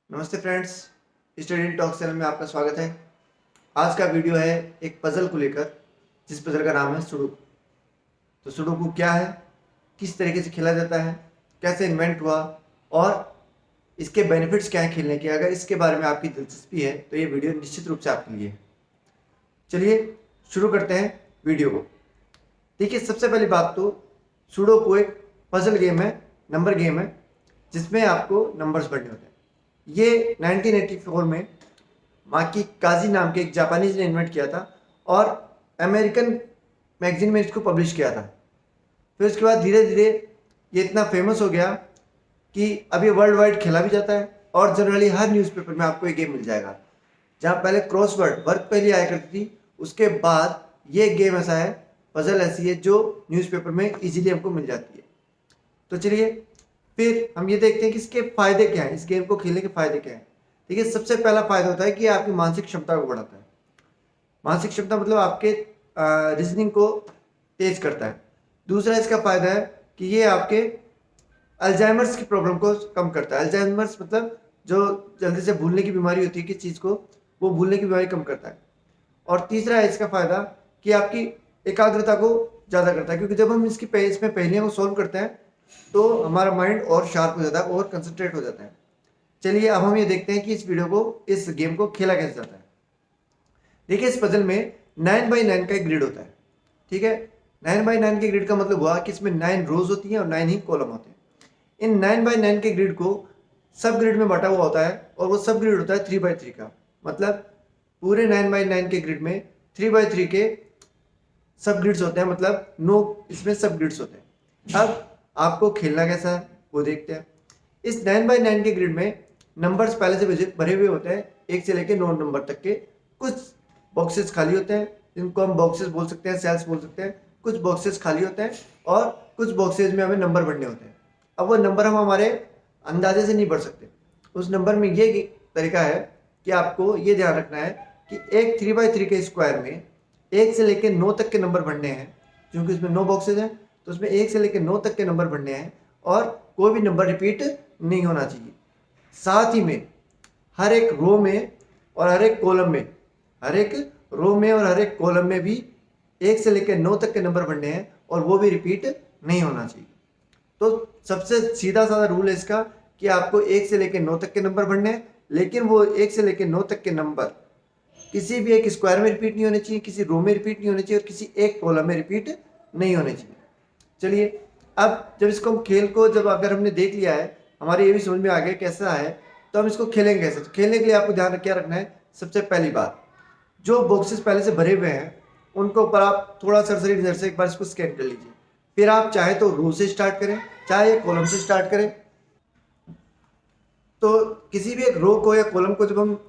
नमस्ते friends, student talk channel में आपका स्वागत है। आज का वीडियो है एक पजल को लेकर, जिस पजल का नाम है सुडोकू। तो सुडोकू क्या है, किस तरीके से खेला जाता है, कैसे इन्वेंट हुआ और इसके बेनिफिट्स क्या हैं खेलने के। अगर इसके बारे में आपकी दिलचस्पी है तो ये वीडियो निश्चित रूप से आपके लिए है। चलिए शुरू करते हैं वीडियो को। देखिए, सबसे पहली बात तो सुडोकू एक पजल गेम है, नंबर गेम है, जिसमें आपको नंबर्स पढ़ने होते हैं। ये 1984 में माकी काजी नाम के एक जापानीज ने इन्वेंट किया था और अमेरिकन मैगजीन में इसको पब्लिश किया था। फिर उसके बाद धीरे धीरे ये इतना फेमस हो गया कि अब ये वर्ल्ड वाइड खेला भी जाता है और जनरली हर न्यूज़पेपर में आपको ये गेम मिल जाएगा। जहाँ पहले क्रॉसवर्ड वर्क पहले आया करती थी, उसके बाद ये गेम ऐसा है, पजल ऐसी है जो न्यूज़पेपर में इजीली हमको मिल जाती है। तो चलिए फिर हम ये देखते हैं कि इसके फायदे क्या हैं, इस गेम को खेलने के फायदे क्या हैं। देखिए, सबसे पहला फायदा होता है कि आपकी मानसिक क्षमता को बढ़ाता है। मानसिक क्षमता मतलब आपके रीजनिंग को तेज करता है। दूसरा इसका फायदा है कि ये आपके अल्जाइमर्स की प्रॉब्लम को कम करता है। अल्जाइमर्स मतलब जो जल्दी से भूलने की बीमारी होती है किस चीज़ को, वो भूलने की बीमारी कम करता है। और तीसरा है इसका फायदा कि आपकी एकाग्रता को ज़्यादा करता है, क्योंकि जब हम इसमें पहेलियों को सॉल्व करते हैं तो हमारा माइंड और शार्प हो जाता है और कंसंट्रेट हो जाता है। चलिए अब हम ये देखते हैं कि इस गेम को खेला कैसे जाता है। देखिए, इस पजल में 9x9 का एक ग्रिड होता है। ठीक है, 9x9 के ग्रिड का मतलब हुआ कि इसमें 9 रोज होती हैं और 9 ही कॉलम होते हैं। इन 9x9 के ग्रिड को सब ग्रिड में बांटा हुआ होता है और वो सब ग्रिड होता है 3x3 का। मतलब पूरे 9x9 के ग्रिड में 3x3 के सब ग्रिड्स होते हैं, मतलब 9 इसमें सब ग्रिड्स होते हैं। अब आपको खेलना कैसा है वो देखते हैं। इस 9x9 के ग्रिड में नंबर्स पहले से भरे हुए होते हैं, 1 से लेकर 9 नंबर तक के। कुछ बॉक्सेस खाली होते हैं, जिनको हम बॉक्सेस बोल सकते हैं, सेल्स बोल सकते हैं। कुछ बॉक्सेस खाली होते हैं और कुछ बॉक्सेस में हमें नंबर भरने होते हैं। अब वो नंबर हम हमारे अंदाजे से नहीं भर सकते। उस नंबर में ये तरीका है कि आपको ये ध्यान रखना है कि एक 3x3 के स्क्वायर में 1 से लेकर 9 तक के नंबर भरने हैं। क्योंकि उसमें 9 बॉक्सेज हैं तो उसमें 1 से लेकर 9 तक के नंबर भरने हैं और कोई भी नंबर रिपीट नहीं होना चाहिए। साथ ही में हर एक रो में और हर एक कॉलम में, भी 1 से लेकर 9 तक के नंबर भरने हैं और वो भी रिपीट नहीं होना चाहिए। तो सबसे सीधा साधा रूल है इसका कि आपको 1 से लेकर 9 तक के नंबर भरने हैं, लेकिन वो 1 से लेकर 9 तक के नंबर किसी भी एक स्क्वायर में रिपीट नहीं होने चाहिए, किसी रो में रिपीट नहीं होने चाहिए और किसी एक कॉलम में रिपीट नहीं होने चाहिए। चलिए अब जब इसको हम खेल को जब अगर हमने देख लिया है, हमारे ये भी समझ में आ गया कैसा है, तो हम इसको खेलेंगे कैसे। तो खेलने के लिए आपको ध्यान क्या रखना है, सबसे पहली बात, जो बॉक्सेस पहले से भरे हुए हैं उनको ऊपर आप थोड़ा सरसरी नजर से एक बार इसको स्कैन कर लीजिए। फिर आप चाहे तो रो से स्टार्ट करें, चाहे कॉलम से स्टार्ट करें। तो किसी भी एक रो को या कॉलम को जब हम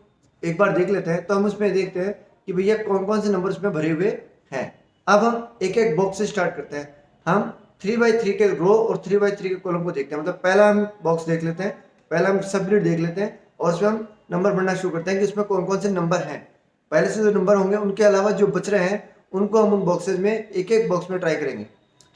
एक बार देख लेते हैं तो हम उसमें देखते हैं कि भैया कौन कौन से नंबर उसमें भरे हुए हैं। अब हम एक एक बॉक्स से स्टार्ट करते हैं। हम 3x3 के रो और 3x3 के कॉलम को देखते हैं। मतलब पहला हम बॉक्स देख लेते हैं, पहला हम सब ग्रिड देख लेते हैं और उसमें हम नंबर भरना शुरू करते हैं कि उसमें कौन कौन से नंबर हैं। पहले से जो नंबर होंगे उनके अलावा जो बच रहे हैं उनको हम उन बॉक्सेज में एक एक बॉक्स में ट्राई करेंगे।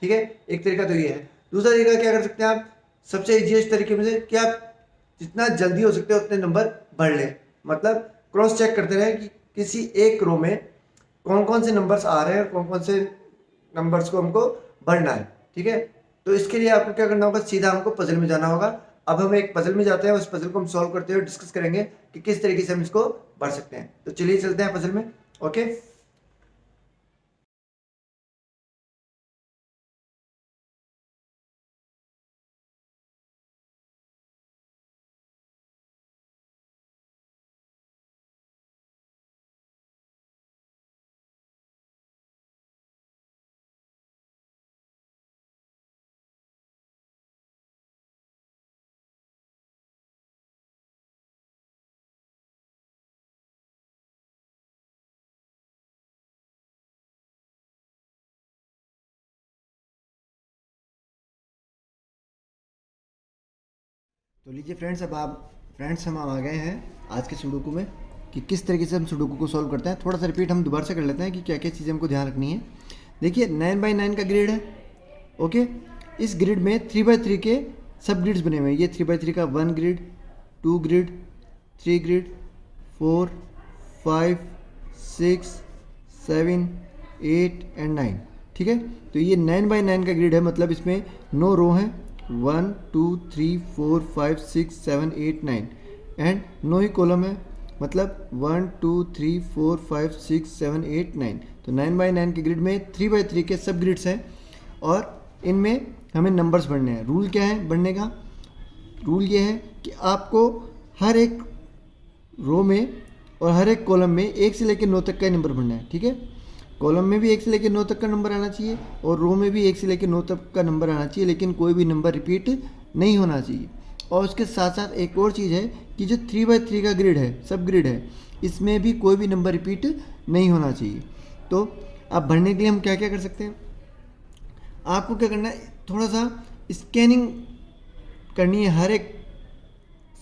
ठीक है, एक तरीका तो ये है। दूसरा तरीका क्या कर सकते हैं आप, सबसे इजीएस्ट तरीके में से कि आप जितना जल्दी हो सकते हैं उतने नंबर भर लें। मतलब क्रॉस चेक करते रहें कि किसी एक रो में कौन कौन से नंबर्स आ रहे हैं और कौन कौन से नंबर्स को हमको भरना है। ठीक है, तो इसके लिए आपको क्या करना होगा, सीधा हमको पजल में जाना होगा। अब हम एक पजल में जाते हैं, उस पजल को हम सॉल्व करते हुए डिस्कस करेंगे कि किस तरीके से हम इसको भर सकते हैं। तो चलिए चलते हैं पजल में। ओके, तो लीजिए फ्रेंड्स, हम आ गए हैं आज के सुडोकू में कि किस तरीके से हम सुडोकू को सॉल्व करते हैं। थोड़ा सा रिपीट हम दोबारा से कर लेते हैं कि क्या क्या चीज़ें हमको ध्यान रखनी है। देखिए, 9x9 का ग्रिड है। ओके, इस ग्रिड में 3x3 के सब ग्रिड्स बने हुए हैं। ये 3x3 का 1 ग्रिड, 2 ग्रिड, 3 ग्रिड, 4, 5, 6, 7, 8 एंड 9। ठीक है, तो ये 9 बाई 9 का ग्रिड है, मतलब इसमें 9 रो हैं, 1 2 3 4 5 6 7 8 9 एंड 9 ही कॉलम है, मतलब 1 2 3 4 5 6 7 8 9। तो 9 बाई 9 के ग्रिड में 3 बाई 3 के सब ग्रिड्स हैं और इनमें हमें नंबर्स बढ़ने हैं। रूल क्या है बढ़ने का? रूल ये है कि आपको हर एक रो में और हर एक कॉलम में 1 से लेकर 9 तक का नंबर बढ़ना है। ठीक है, कॉलम में भी 1 से लेकर 9 तक का नंबर आना चाहिए और रो में भी 1 से लेकर 9 तक का नंबर आना चाहिए, लेकिन कोई भी नंबर रिपीट नहीं होना चाहिए। और उसके साथ साथ एक और चीज़ है कि जो 3 बाई 3 का ग्रिड है, सब ग्रिड है, इसमें भी कोई भी नंबर रिपीट नहीं होना चाहिए। तो अब भरने के लिए हम क्या क्या कर सकते हैं? आपको क्या करना है, थोड़ा सा स्कैनिंग करनी है हर एक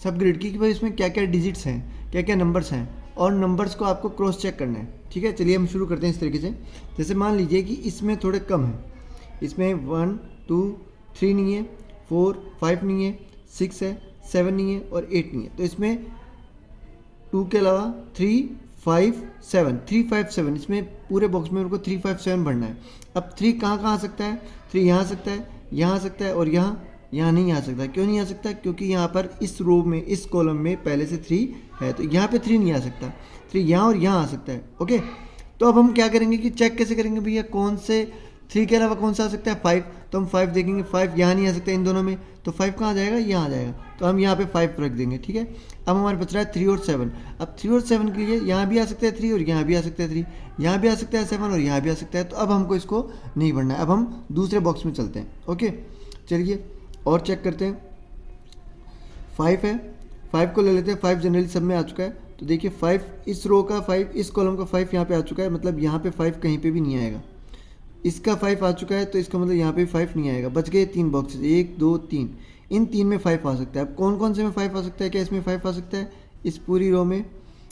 सब ग्रिड की कि भाई इसमें क्या क्या डिजिट्स हैं, क्या क्या नंबर्स हैं, और नंबर्स को आपको क्रॉस चेक करना है। ठीक है, चलिए हम शुरू करते हैं इस तरीके से। जैसे मान लीजिए कि इसमें थोड़े कम है, इसमें 1 2 3 नहीं है, 4 5 नहीं है, 6 है, 7 नहीं है और 8 नहीं है। तो इसमें 2 के अलावा 3 5 7 3 5 7, इसमें पूरे बॉक्स में उनको 3 5 7 भरना है। अब 3 कहाँ कहाँ आ सकता है? 3 यहाँ आ सकता है, यहाँ आ सकता है और यहाँ नहीं आ सकता। क्यों नहीं आ सकता? क्योंकि यहाँ पर इस रो में, इस कॉलम में पहले से 3 है, तो यहाँ पे 3 नहीं आ सकता। 3 यहाँ और यहाँ आ सकता है। ओके, तो अब हम क्या करेंगे कि चेक कैसे करेंगे भैया कौन से 3 के अलावा कौन सा आ सकता है? 5। तो हम 5 देखेंगे, 5 यहाँ नहीं आ सकता इन दोनों में, तो 5 कहाँ आ जाएगा? यहाँ आ जाएगा। तो हम यहाँ पे 5 रख देंगे। ठीक है, अब हमारे बच रहा है 3 और 7। अब 3 और 7 के लिए यहाँ भी आ सकता है 3 और यहाँ भी आ सकता है 3, यहाँ भी आ सकता है 7 और यहाँ भी आ सकता है। तो अब हमको इसको नहीं भरना है, अब हम दूसरे बॉक्स में चलते हैं। ओके, चलिए और चेक करते हैं। 5 है, 5 को ले लेते हैं। 5 जनरली सब में आ चुका है, तो देखिए 5 इस रो का, 5 इस कॉलम का 5 यहाँ पे आ चुका है, मतलब यहाँ पे 5 कहीं पे भी नहीं आएगा। इसका 5 आ चुका है, तो इसका मतलब यहाँ पे 5 नहीं आएगा। बच गए 3 बॉक्सेस, 1 2 3, इन 3 में 5 आ सकता है। अब कौन कौन से में 5 आ सकता है? क्या इसमें 5 आ सकता है? इस पूरी रो में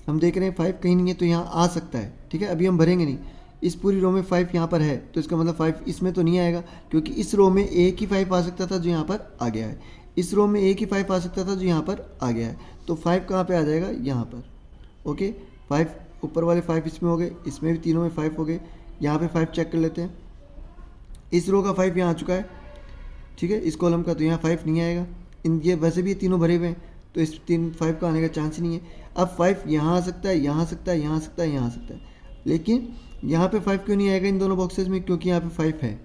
हम देख रहे हैं 5 कहीं नहीं है, तो यहाँ आ सकता है। ठीक है, अभी हम भरेंगे नहीं। इस पूरी रो में 5 यहाँ पर है, तो इसका मतलब 5 इसमें तो नहीं आएगा, क्योंकि इस रो में एक ही 5 आ सकता था जो यहाँ पर आ गया है। इस रो में एक ही 5 आ सकता था जो यहाँ पर आ गया है, तो 5 कहाँ पे आ जाएगा? यहाँ पर। ओके, 5 ऊपर वाले 5 इसमें हो गए, इसमें भी तीनों में 5 हो गए। यहाँ पे 5 चेक कर लेते हैं। इस रो का 5 यहाँ आ चुका है, ठीक है, इस कॉलम का, तो यहाँ 5 नहीं आएगा। इन ये वैसे भी ये तीनों भरे हुए हैं, तो इस 5 का आने का चांस ही नहीं है। अब 5 यहाँ आ सकता है, यहाँ आ सकता है, यहाँ आ सकता है, यहाँ आ सकता है, लेकिन यहाँ पे 5 क्यों नहीं आएगा इन दोनों बॉक्सेस में? क्योंकि यहाँ पे 5 है।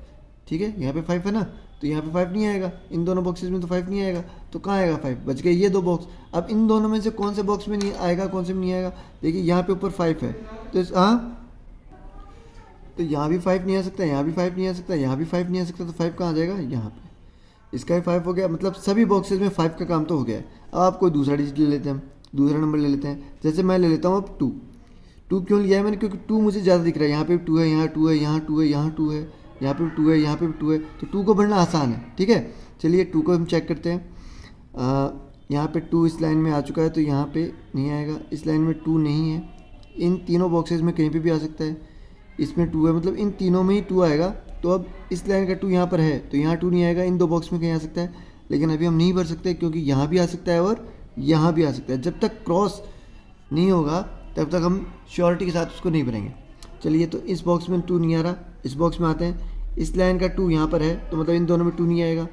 ठीक है, यहाँ पे 5 है ना, तो यहाँ पे 5 नहीं आएगा, इन दोनों बॉक्सेस में तो 5 नहीं आएगा। तो कहाँ आएगा 5? बच गए ये 2 बॉक्स। अब इन दोनों में से कौन से बॉक्स में नहीं आएगा, कौन से में नहीं आएगा? देखिए यहाँ पे ऊपर 5 है, तो तो यहाँ भी 5 नहीं आ सकता, यहाँ भी 5 नहीं आ सकता, यहाँ भी 5 नहीं आ सकता, तो 5 कहाँ आ जाएगा? यहाँ पे। इसका भी 5 हो गया, मतलब सभी बॉक्सेस में 5 का काम तो हो गया है। अब आप कोई दूसरा डिजिट ले लेते हैं, हम दूसरा नंबर ले लेते हैं। जैसे मैं ले लेता हूँ अब 2। 2 क्यों लिया है मैंने? क्योंकि 2 मुझे ज़्यादा दिख रहा है। यहाँ पे 2 है, यहाँ 2 है, यहाँ 2 है, यहाँ 2 है, यहाँ पे 2 है, यहाँ पे 2 है, तो 2 को भरना आसान है। ठीक है, चलिए 2 को हम चेक करते हैं। यहाँ पे 2 इस लाइन में आ चुका है, तो यहाँ पे नहीं आएगा। इस लाइन में 2 नहीं है, इन तीनों बॉक्सेस में कहीं पे भी आ सकता है। इसमें 2 है, मतलब इन तीनों में ही 2 आएगा। तो अब इस लाइन का 2 यहाँ पर है, तो यहाँ 2 नहीं आएगा। इन 2 बॉक्स में कहीं आ सकता है, लेकिन अभी हम नहीं भर सकते, क्योंकि यहाँ भी आ सकता है और यहाँ भी आ सकता है। जब तक क्रॉस नहीं होगा तब तक हम श्योरिटी के साथ उसको नहीं भरेंगे। चलिए, तो इस बॉक्स में 2 नहीं आ रहा, इस बॉक्स में आते हैं। इस लाइन का 2 यहाँ पर है, तो मतलब इन दोनों में 2 नहीं आएगा।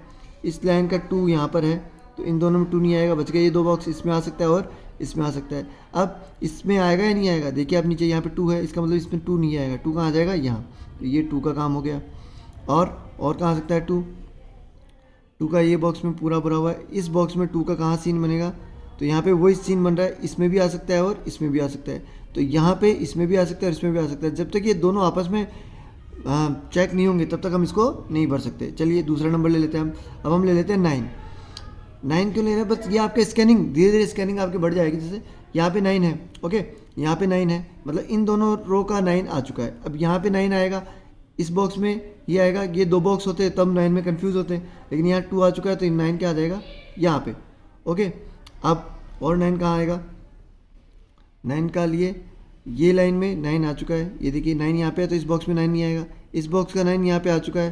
इस लाइन का 2 यहाँ पर है, तो इन दोनों में 2 नहीं आएगा। बच गए ये 2 बॉक्स, इसमें आ सकता है और इसमें आ सकता है। अब इसमें आएगा या नहीं आएगा? देखिए आप नीचे यहाँ पे 2 है, इसका मतलब इसमें 2 नहीं आएगा। 2 कहाँ आ जाएगा? यहाँ। तो ये 2 का काम हो गया। और कहाँ आ सकता है 2 का? ये बॉक्स में पूरा भरा हुआ है। इस बॉक्स में 2 का कहाँ सीन बनेगा? तो यहाँ पे वही सीन बन रहा है, इसमें भी आ सकता है और इसमें भी आ सकता है। तो यहाँ पे इसमें भी आ सकता है और इसमें भी आ सकता है। जब तक ये दोनों आपस में चेक नहीं होंगे तब तक हम इसको नहीं भर सकते। चलिए दूसरा नंबर ले लेते हैं हम। अब हम ले लेते हैं 9। 9 क्यों ले रहे हैं? बस ये आपका स्कैनिंग, धीरे धीरे स्कैनिंग आपकी बढ़ जाएगी। जैसे यहाँ पे 9 है, ओके, यहाँ पे 9 है, मतलब इन दोनों रो का 9 आ चुका है। अब यहाँ पे 9 आएगा, इस बॉक्स में ये आएगा। ये 2 बॉक्स होते हैं तब 9 में कंफ्यूज होते हैं, लेकिन यहाँ 2 आ चुका है, तो 9 क्या आ जाएगा? यहाँ पे। ओके, अब और 9 कहाँ आएगा? 9 का लिए ये लाइन में 9 आ चुका है। ये देखिए 9 यहाँ पे है, तो इस बॉक्स में 9 नहीं आएगा। इस बॉक्स का 9 यहाँ पे आ चुका है,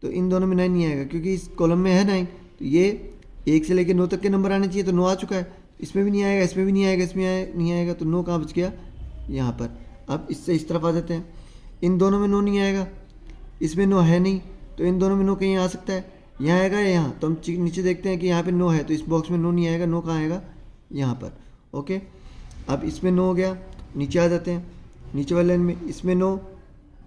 तो इन दोनों में 9 नहीं आएगा, क्योंकि इस कॉलम में है 9। तो ये 1 से लेकर 9 तक के नंबर आने चाहिए, तो 9 आ चुका है, इसमें भी नहीं आएगा, इसमें भी नहीं आएगा, इसमें नहीं आएगा, तो नो कहाँ बच गया, यहाँ पर। अब इससे इस तरफ आ जाते हैं, इन दोनों में नो नहीं आएगा, इसमें नो है नहीं, तो इन दोनों में नो कहीं आ सकता है, यहाँ आएगा या यहाँ, तो हम नीचे देखते हैं कि यहाँ पे नो है, तो इस बॉक्स में नो नहीं आएगा, नो कहाँ आएगा, यहाँ पर। ओके, अब इसमें नो हो गया, नीचे आ जाते हैं, नीचे वाले लाइन में इसमें नो,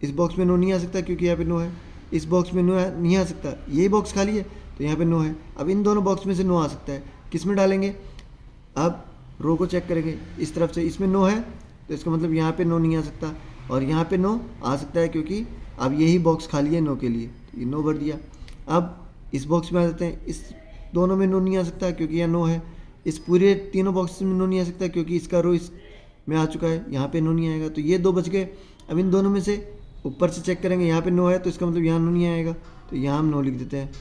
इस बॉक्स में नो नहीं आ सकता क्योंकि यहाँ पे नो है, इस बॉक्स में नो नहीं आ सकता, यही बॉक्स खाली है तो यहाँ पे नो है। अब इन दोनों बॉक्स में से नो आ सकता है, किस में डालेंगे, अब रो को चेक करेंगे इस तरफ से, इसमें नो है तो इसका मतलब यहाँ पे नो नहीं आ सकता, और यहाँ पे नो आ सकता है क्योंकि अब यही बॉक्स खाली है नो के लिए, तो ये नो भर दिया। अब इस बॉक्स में आ जाते हैं, इस दोनों में नो नहीं आ सकता क्योंकि यहाँ नो है, इस पूरे तीनों बॉक्स में नो नहीं आ सकता क्योंकि इसका रो इस में आ चुका है, यहाँ पे नो नहीं आएगा, तो ये दो बच गए। अब इन दोनों में से ऊपर से चेक करेंगे, यहाँ पे नो है तो इसका मतलब यहाँ नो नहीं आएगा, तो यहाँ हम नो लिख देते हैं,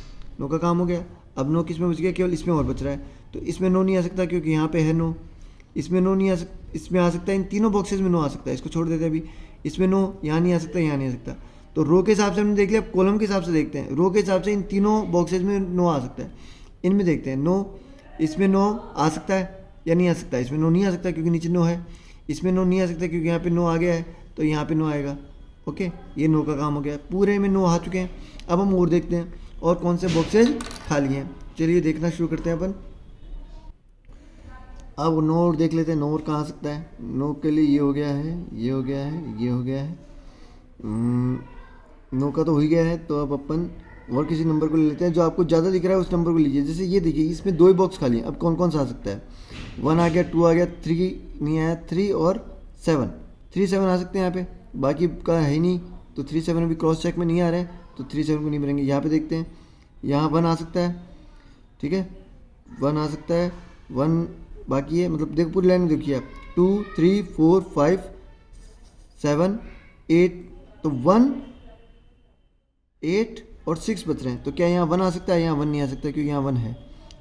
नो का काम हो गया। अब नो किस में बच गया, केवल इसमें और बच रहा है, तो इसमें नो नहीं आ सकता क्योंकि यहाँ पे है नो, इसमें नो नहीं आ सकता, इसमें आ सकता है, इन तीनों बॉक्सेस में नो आ सकता है, इसको छोड़ देते हैं अभी, इसमें नो यहाँ नहीं आ सकता, यहाँ नहीं आ सकता। तो रो के हिसाब से हमने देख लिया, अब कॉलम के हिसाब से देखते हैं, रो के हिसाब से इन तीनों बॉक्सेस में नो आ सकता है, इनमें देखते हैं नो, इसमें नो आ सकता है या नहीं आ सकता, इसमें नो नहीं आ सकता क्योंकि नीचे नो है, इसमें नो नहीं आ सकता क्योंकि यहाँ पे नो आ गया है, तो यहाँ पे नो आएगा। ओके, ये नो का काम हो गया, पूरे में नो आ चुके हैं। अब हम और देखते हैं और कौन से बॉक्सेज खाली हैं, चलिए देखना शुरू करते हैं अपन। अब नो और देख लेते हैं, नो और कहाँ आ सकता है। नो के लिए ये हो गया है, ये हो गया है, ये हो गया है, नो का तो हो ही गया है, तो अब अपन और किसी नंबर को ले लेते हैं, जो आपको ज़्यादा दिख रहा है उस नंबर को लीजिए। जैसे ये देखिए, इसमें दो ही बॉक्स खाली हैं, अब कौन कौन सा आ सकता है, 1 आ गया, 2 आ गया, 3 नहीं आया, 3 और 7, 3 7 आ सकते हैं यहाँ पे, बाकी का है ही नहीं, तो 3 7 भी क्रॉस चेक में नहीं आ रहे हैं, तो 3 7 को नहीं भरेंगे। यहाँ पे देखते हैं, यहाँ 1 आ सकता है, ठीक है, 1 आ सकता है, 1 बाकी है, मतलब देखो पूरी लाइन में देखिए आप, 2 3 4 5 7 8, तो 1 8 और 6 बच रहे हैं, तो क्या यहाँ 1 आ सकता है, यहाँ 1 नहीं आ सकता क्योंकि यहाँ 1 है,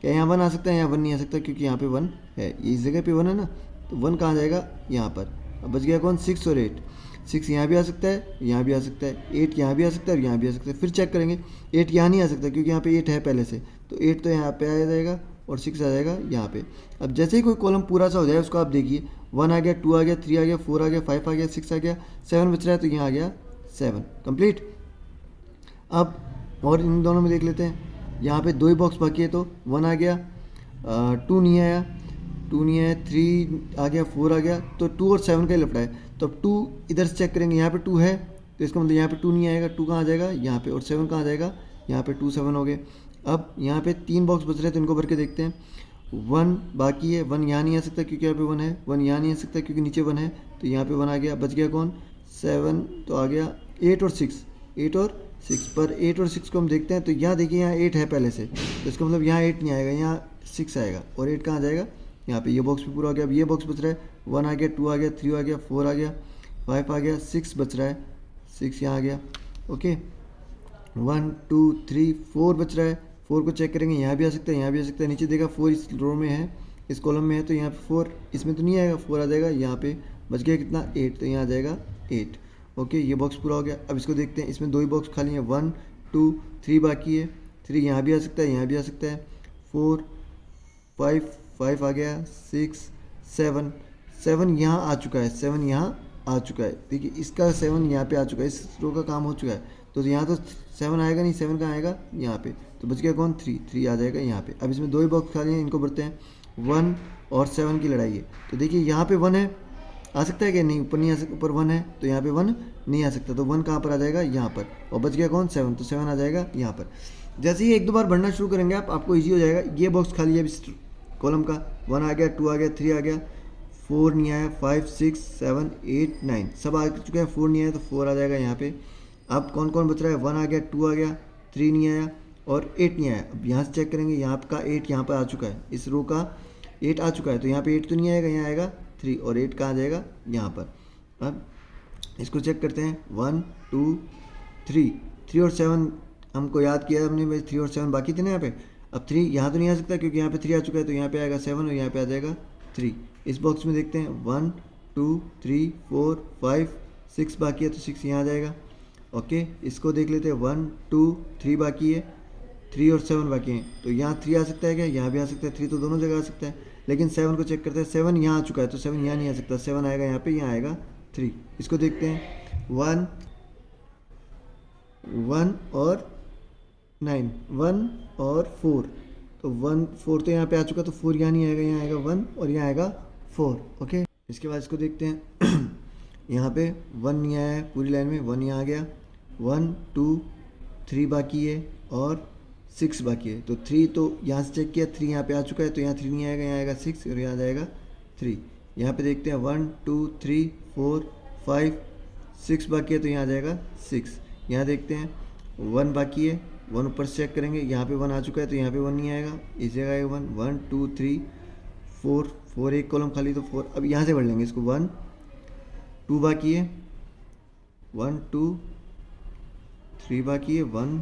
क्या यहाँ 1 आ सकता है, यहाँ 1 नहीं आ सकता क्योंकि यहाँ पे 1 है, ये इस जगह पे 1 है ना, तो 1 कहाँ जाएगा, यहाँ पर। अब बच गया कौन, 6 और 8, 6 यहाँ भी आ सकता है, यहाँ भी आ सकता है, 8 यहाँ भी आ सकता है और यहाँ भी आ सकता है। फिर चेक करेंगे, 8 यहाँ नहीं आ सकता क्योंकि यहाँ पे 8 है पहले से, तो 8 तो यहाँ पे आ जाएगा और 6 आ जाएगा यहाँ पे। अब जैसे ही कोई कॉलम पूरा सा हो जाए उसको आप देखिए, 1 आ गया, 2 आ गया, 3 आ गया, 4 आ गया, 5 आ गया, 6 आ गया, 7 बच रहा है, तो यहाँ आ गया 7 कंप्लीट। अब और इन दोनों में देख लेते हैं, यहाँ पे दो ही बॉक्स बाकी है, तो 1 आ गया, 2 नहीं आया, 2 नहीं आया, 3 आ गया, 4 आ गया, तो 2 और 7 का ही लफड़ा है। तो अब 2 इधर से चेक करेंगे, यहाँ पे 2 है तो इसका मतलब यहाँ पे 2 नहीं आएगा, 2 कहाँ आ जाएगा, यहाँ पे, और 7 कहाँ आ जाएगा, यहाँ पे, 2 7 हो गए। अब यहाँ पे 3 बॉक्स बच रहे हैं तो इनको भर के देखते हैं, 1 बाकी है, 1 यहाँ नहीं आ सकता क्योंकि यहाँ पे 1 है, 1 यहाँ नहीं आ सकता क्योंकि नीचे 1 है, तो यहाँ पे 1 आ गया, बच गया कौन, 7 तो आ गया, 8 और 6, 8 और 6 पर 8 और 6 को हम देखते हैं, तो यहाँ देखिए यहाँ 8 है पहले से, तो इसका मतलब यहाँ 8 नहीं आएगा, यहाँ 6 आएगा, और 8 कहाँ जाएगा, यहाँ पे। ये बॉक्स भी पूरा हो गया। अब ये बॉक्स बच रहा है, 1 आ गया, 2 आ गया, 3 आ गया, 4 आ गया, 5 आ गया, 6 बच रहा है, 6 यहाँ आ गया। ओके, 1 2 3 4 बच रहा है, 4 को चेक करेंगे, यहाँ भी आ सकता है, यहाँ भी आ सकता है, नीचे देखा 4 इस रो में है, इस कॉलम में है, तो यहाँ पे 4 इसमें तो नहीं आएगा, 4 आ जाएगा यहाँ पे। बच गया कितना, 8, तो यहाँ आ जाएगा 8। ओके, ये बॉक्स पूरा हो गया। अब इसको देखते हैं, इसमें दो ही बॉक्स खाली हैं, 1 2 3 बाकी है, 3 यहाँ भी आ सकता है, यहाँ भी आ सकता है, 4 5 आ गया, 6 7 7 यहाँ आ चुका है, 7 यहाँ आ चुका है। देखिए इसका 7 यहाँ पे आ चुका है, इस रो का काम हो चुका है, तो यहाँ तो 7 आएगा नहीं, 7 कहाँ आएगा, यहाँ पे। तो बच गया कौन, 3 आ जाएगा यहाँ पे। अब इसमें दो ही बॉक्स खाली हैं, इनको भरते हैं। 1 और 7 की लड़ाई है, तो देखिए यहाँ पे 1 है, आ सकता है कि नहीं, ऊपर नहीं आ सकता, ऊपर 1 है तो यहाँ पे 1 नहीं आ सकता, तो 1 कहाँ पर आ जाएगा, यहाँ पर। और बच गया कौन, 7, तो 7 आ जाएगा यहाँ पर। जैसे ही एक दो बार भरना शुरू करेंगे आपको ईजी हो जाएगा। ये बॉक्स खाली है इस कॉलम का, 1 आ गया, 2 आ गया, 3 आ गया, 4 नहीं आया, 5 6 7 8 9 सब आ चुके हैं, 4 नहीं आया तो 4 आ जाएगा यहाँ पे। अब कौन कौन बच रहा है, 1 आ गया, 2 आ गया, 3 नहीं आया और 8 नहीं आया। अब यहाँ से चेक करेंगे, यहाँ का 8 यहाँ पर आ चुका है, इस रो का 8 आ चुका है, तो यहाँ पे 8 तो नहीं आएगा, यहाँ आएगा 3 और 8 कहाँ आ जाएगा, यहाँ पर। अब इसको चेक करते हैं, 1 2 3 और 7 हमको याद किया हमने भाई, 3 और 7 बाकी थे ना यहाँ पे। अब 3 यहाँ तो नहीं आ सकता क्योंकि यहाँ पे 3 आ चुका है, तो यहाँ पे आएगा 7 और यहाँ पे आ जाएगा 3। इस बॉक्स में देखते हैं, 1 2 3 4 5 6 बाकी है, तो 6 यहाँ आ जाएगा। ओके, इसको देख लेते हैं, 1 2 3 बाकी है, 3 और 7 बाकी हैं, तो यहाँ 3 आ सकता है क्या, यहाँ भी आ सकता है, 3 तो दोनों जगह आ सकता है। लेकिन 7 को चेक करते हैं, 7 यहाँ आ चुका है तो 7 यहाँ नहीं आ सकता, 7 आएगा यहाँ पे, यहाँ आएगा 3। इसको देखते हैं 1 1 और 9, 1 और 4, तो 1 4 तो यहाँ पे आ चुका, तो 4 यहाँ नहीं आएगा, यहाँ आएगा 1 और यहाँ आएगा 4। ओके, इसके बाद इसको देखते हैं यहाँ पे 1 नहीं आया है पूरी लाइन में, 1 यहाँ आ गया, 1 2 3 बाकी है और 6 बाकी है। तो 3 तो यहाँ से चेक किया, 3 यहाँ पे आ चुका है तो यहाँ 3 नहीं आएगा, यहाँ आएगा 6 और यहाँ जाएगा 3। यहाँ पे देखते हैं 1 2 3 4 5 6 बाकी है तो यहाँ आ जाएगा 6। यहाँ देखते हैं 1 बाकी है, 1 ऊपर से चेक करेंगे, यहाँ पे 1 आ चुका है तो यहाँ पे 1 नहीं आएगा, इस जगह आएगा 1 1 2 3 4 4 एक कॉलम खाली तो 4। अब यहाँ से बढ़ लेंगे इसको, 1 2 बाकी है, 1 2 3 बाकी है, 1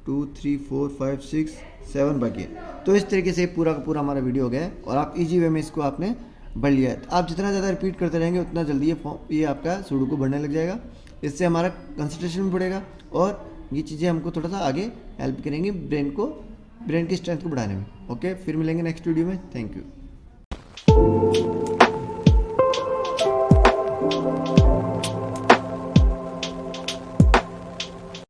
2 3 4 5 6 7 बाकी है। तो इस तरीके से पूरा का पूरा हमारा वीडियो हो गया है और आप इजी वे में इसको आपने बढ़ लिया है। तो आप जितना ज़्यादा रिपीट करते रहेंगे उतना जल्दी ये आपका सुडोकू बढ़ने लग जाएगा। इससे हमारा कंसंट्रेशन भी बढ़ेगा और ये चीज़ें हमको थोड़ा सा आगे हेल्प करेंगी ब्रेन की स्ट्रेंथ को बढ़ाने में। ओके, फिर मिलेंगे नेक्स्ट वीडियो में। Thank you.